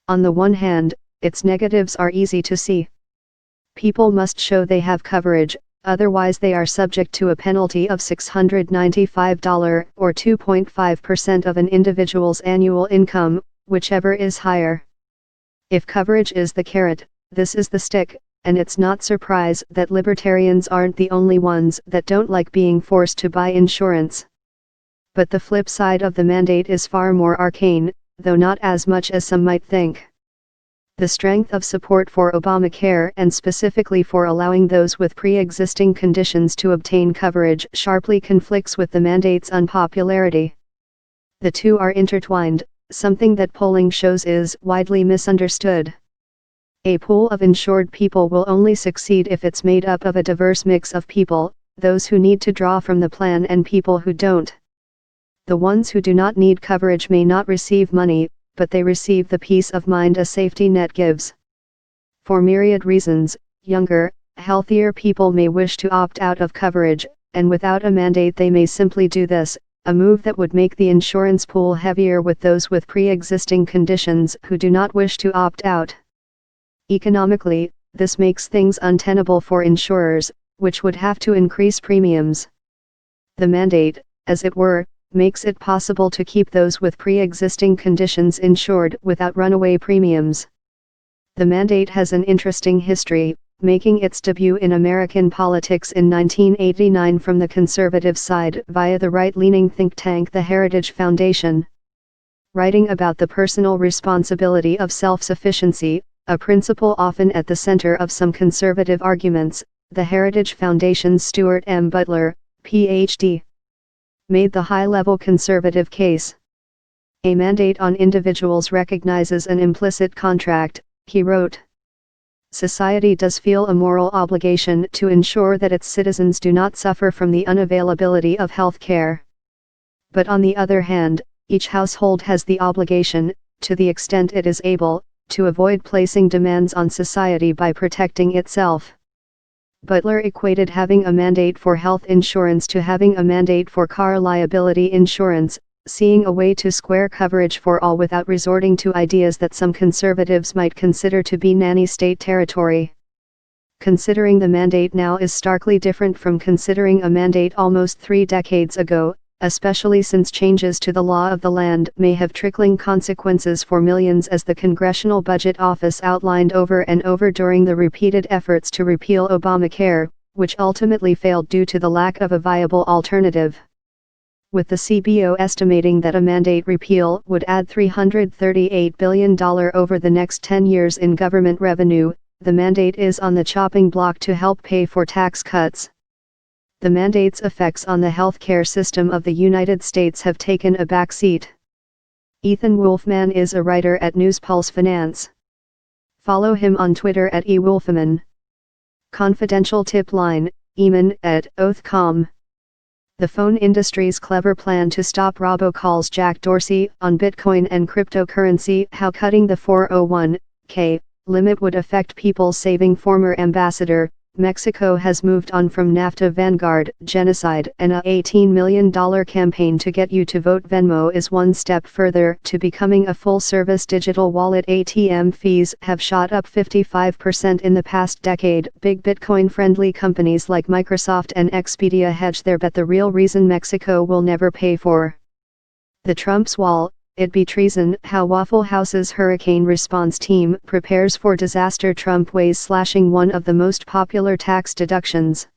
On the one hand, its negatives are easy to see. People must show they have coverage, otherwise they are subject to a penalty of $695 or 2.5% of an individual's annual income, whichever is higher. If coverage is the carrot, this is the stick, and it's not surprise that libertarians aren't the only ones that don't like being forced to buy insurance. But the flip side of the mandate is far more arcane, though not as much as some might think. The strength of support for Obamacare and specifically for allowing those with pre-existing conditions to obtain coverage sharply conflicts with the mandate's unpopularity. The two are intertwined, something that polling shows is widely misunderstood. A pool of insured people will only succeed if it's made up of a diverse mix of people, those who need to draw from the plan and people who don't. The ones who do not need coverage may not receive money, but they receive the peace of mind a safety net gives. For myriad reasons, younger, healthier people may wish to opt out of coverage, and without a mandate they may simply do this, a move that would make the insurance pool heavier with those with pre-existing conditions who do not wish to opt out. Economically, this makes things untenable for insurers, which would have to increase premiums. The mandate, as it were, makes it possible to keep those with pre-existing conditions insured without runaway premiums. The mandate has an interesting history, making its debut in American politics in 1989 from the conservative side via the right-leaning think tank the Heritage Foundation. Writing about the personal responsibility of self-sufficiency, a principle often at the center of some conservative arguments, the Heritage Foundation's Stuart M. Butler, Ph.D., made the high-level conservative case. A mandate on individuals recognizes an implicit contract, he wrote. Society does feel a moral obligation to ensure that its citizens do not suffer from the unavailability of health care. But on the other hand, each household has the obligation, to the extent it is able, to avoid placing demands on society by protecting itself. Butler equated having a mandate for health insurance to having a mandate for car liability insurance, seeing a way to square coverage for all without resorting to ideas that some conservatives might consider to be nanny state territory. Considering the mandate now is starkly different from considering a mandate almost 3 decades ago, especially since changes to the law of the land may have trickling consequences for millions, as the Congressional Budget Office outlined over and over during the repeated efforts to repeal Obamacare, which ultimately failed due to the lack of a viable alternative. With the CBO estimating that a mandate repeal would add $338 billion over the next 10 years in government revenue, the mandate is on the chopping block to help pay for tax cuts. The mandate's effects on the healthcare system of the United States have taken a back seat. Ethan Wolfman is a writer at News Pulse Finance. Follow him on Twitter at @ewolfman. Confidential tip line, Eamon at Oath.com. The phone industry's clever plan to stop robocalls. Jack Dorsey on Bitcoin and cryptocurrency. How cutting the 401k limit would affect people saving. Former ambassador, Mexico has moved on from NAFTA vanguard, genocide, and a $18 million campaign to get you to vote. Venmo is one step further to becoming a full-service digital wallet. ATM fees have shot up 55% in the past decade. Big Bitcoin-friendly companies like Microsoft and Expedia hedge their bet. The real reason Mexico will never pay for the Trump's wall, it'd be treason. How Waffle House's hurricane response team prepares for disaster. Trump weighs slashing one of the most popular tax deductions.